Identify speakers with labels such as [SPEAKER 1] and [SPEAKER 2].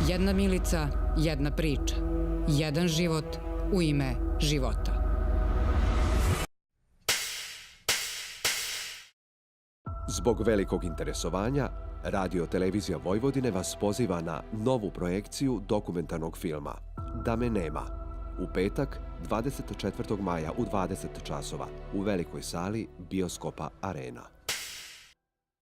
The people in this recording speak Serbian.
[SPEAKER 1] Jedna Milica, jedna priča. Jedan život u ime života.
[SPEAKER 2] Zbog velikog interesovanja, Radio Televizija Vojvodine vas poziva na novu projekciju dokumentarnog filma Da me nema. U petak, 24. maja u 20 časova u velikoj sali Bioskopa Arena.